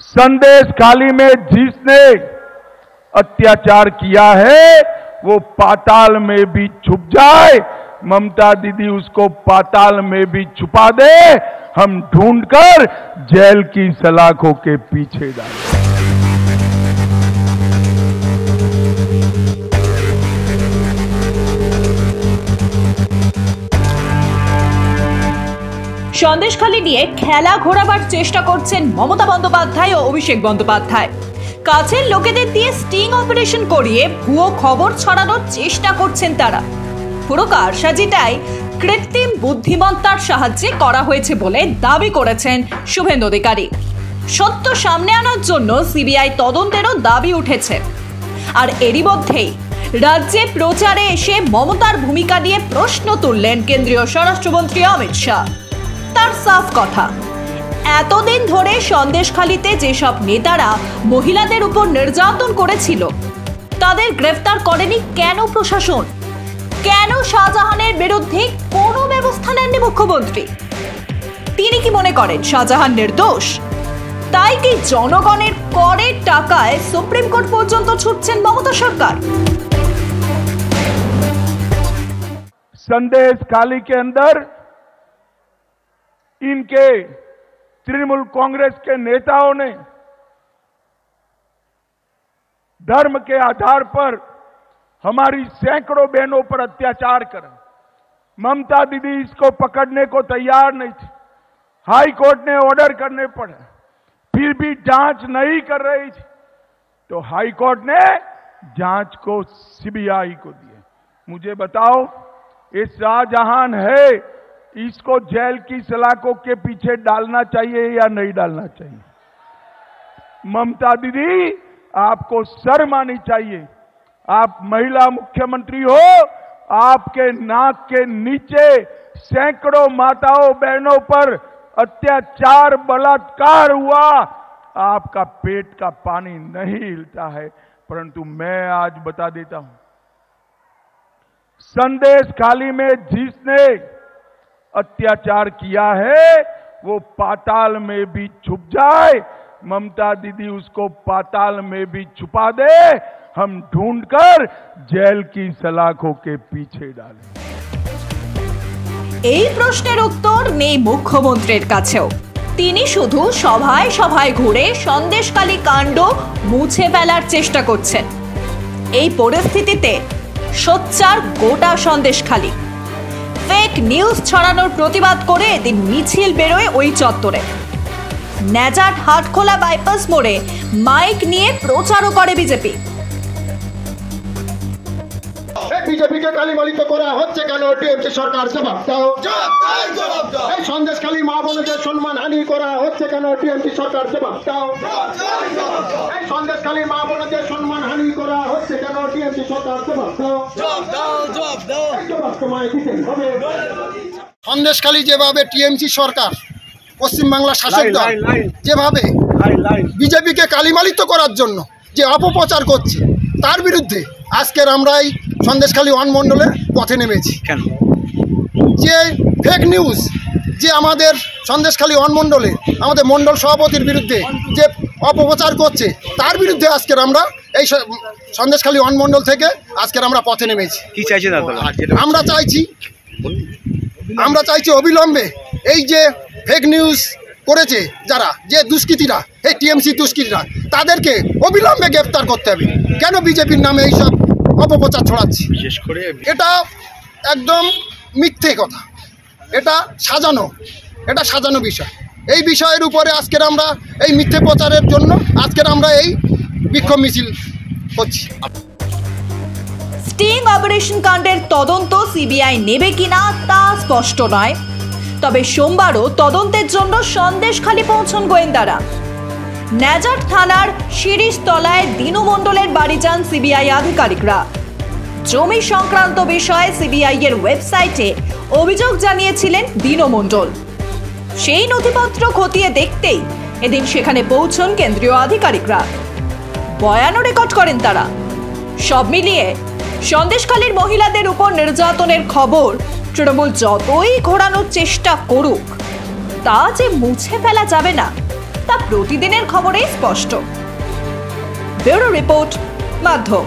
संदेश खाली में जिसने अत्याचार किया है वो पाताल में भी छुप जाए, ममता दीदी उसको पाताल में भी छुपा दे, हम ढूंढकर जेल की सलाखों के पीछे डालें। সন্দেশখালী নিয়ে খেলা ঘোরাবার চেষ্টা করছেন মমতা বন্দ্যোপাধ্যায় ও অভিষেক বন্দ্যোপাধ্যায়। কাছের লোকেদের দিয়ে স্টিং অপারেশন করিয়ে ভুয়ো খবর ছড়ানোর চেষ্টা করছেন তারা। পুরো কারসাজিটাই কৃত্রিম বুদ্ধিমত্তার সাহায্যে করা হয়েছে বলে দাবি করেছেন শুভেন্দু অধিকারী। সত্য সামনে আনার জন্য সিবিআই তদন্তেরও দাবি উঠেছে। আর এরই মধ্যেই রাজ্যে প্রচারে এসে মমতার ভূমিকা নিয়ে প্রশ্ন তুললেন কেন্দ্রীয় স্বরাষ্ট্রমন্ত্রী অমিত শাহ। তার সাফ কথা, এতদিন ধরে সন্দেশখালীতে যেসব নেতারা মহিলাদের উপর নির্যাতন করেছিল তাদের গ্রেফতার করেনি কেন প্রশাসন? কেন শাহজাহানের বিরুদ্ধে কোনো ব্যবস্থা নেননি মুখ্যমন্ত্রী? তিনি কি মনে করেন শাহজাহান নির্দোষ? তাই কি জনগণের করের টাকায় সুপ্রিম কোর্ট পর্যন্ত ছুটছেন মমতা সরকার? संदेशखाली के अंदर इनके तृणमूल कांग्रेस के नेताओं ने धर्म के आधार पर हमारी सैकड़ों बहनों पर अत्याचार करा। ममता दीदी इसको पकड़ने को तैयार नहीं थी, हाई कोर्ट ने ऑर्डर करने पड़े, फिर भी जांच नहीं कर रही थी, तो हाई कोर्ट ने जांच को सीबीआई को दिया। मुझे बताओ, ये शाहजहान है, इसको जेल की सलाखों के पीछे डालना चाहिए या नहीं डालना चाहिए? ममता दीदी, आपको शर्म आनी चाहिए। आप महिला मुख्यमंत्री हो, आपके नाक के नीचे सैकड़ों माताओं बहनों पर अत्याचार बलात्कार हुआ, आपका पेट का पानी नहीं हिलता है। परंतु मैं आज बता देता हूं, संदेशखाली में जिसने अत्याचार किया है वो पाताल में भी छुप जाए, ममता दीदी उसको पाताल में भी छुपा दे, हम ढूंढकर जेल की सलाखों के पीछे डालें। এই প্রশ্নের উত্তর নেই মুখ্যমন্ত্রীর কাছেও। তিনি শুধু সভায় সভায় ঘুরে সন্দেশখালী কাণ্ড মুছে ফেলার চেষ্টা করছেন। এই পরিস্থিতিতে সোচ্চার গোটা সন্দেশখালী। ফেক নিউজ ছড়ানোর প্রতিবাদ করে এদিন মিছিল বেরোয় ওই চত্বরে। নেজাট হাটখোলা বাইপাস মোড়ে মাইক নিয়ে প্রচারও করে বিজেপি। বিজেপিকে কালিমালিত করা হচ্ছে কেন? টিএমসি সরকার জবাব দাও। এই সন্দেশখালী মা বোনদের সম্মানহানি করা হচ্ছে কেন? টিএমসি সরকার জবাব দাও। এই সন্দেশখালী মা বোনদের সম্মানহানি করা হচ্ছে কেন? টিএমসি সরকার জবাব দাও। জবাব তোমায় দিতে হবে। সন্দেশখালী যেভাবে টিএমসি সরকার, পশ্চিমবাংলা শাসক দল যেভাবে বিজেপিকে কালিমালিত করার জন্য যে অপপ্রচার করছে, তার বিরুদ্ধে আজকের আমরা এই সন্দেশখালী ওয়ান মণ্ডলের পথে নেমেছি। কেন? যে ফেক নিউজ যে আমাদের সন্দেশখালী ওয়ান মণ্ডলে আমাদের মণ্ডল সভাপতির বিরুদ্ধে যে অপপ্রচার করছে, তার বিরুদ্ধে আজকের আমরা এই সন্দেশখালী ওয়ান মণ্ডল থেকে আজকের আমরা পথে নেমেছি। কি চাইছেন আপনারা? আমরা চাইছি অবিলম্বে এই যে ফেক নিউজ করেছে যারা, যে দুষ্কৃতীরা, এই টিএমসি দুষ্কৃতীরা, তাদেরকে অবিলম্বে গ্রেফতার করতে হবে। কেন বিজেপির নামে এইসব অপপ্রচার ছড়াচ্ছে? বিশেষ করে এটা একদম মিথ্যে কথা, এটা সাজানো বিষয়। এই বিষয়ের উপরে আজকের আমরা এই মিথ্যে প্রচারের জন্য আজকের আমরা এই বিক্ষোভ মিছিল করছি। স্টিং অপারেশন কাণ্ডের তদন্ত সিবিআই নেবে কিনা তা স্পষ্ট নয়, তবে সোমবারও তদন্তের জন্য সন্দেশখালী পৌঁছন গোয়েন্দারা। নেজাট থানার শিরিষতলায় দীনু মণ্ডলের বাড়ি যান সিবিআই আধিকারিকরা। জমি সংক্রান্ত বিষয়ে সিবিআই এর ওয়েবসাইটে অভিযোগ জানিয়েছিলেন দীনু মণ্ডল। সেই নথিপত্র খতিয়ে দেখতেই এদিন সেখানে পৌঁছন কেন্দ্রীয় আধিকারিকরা। বয়ানও রেকর্ড করেন তারা। সব মিলিয়ে সন্দেশখালীর মহিলাদের উপর নির্যাতনের খবর তৃণমূল যতই ঘোরানোর চেষ্টা করুক, তা যে মুছে ফেলা যাবে না তা প্রতিদিনের খবরেই স্পষ্ট। ব্যুরো রিপোর্ট, মাধ্যম।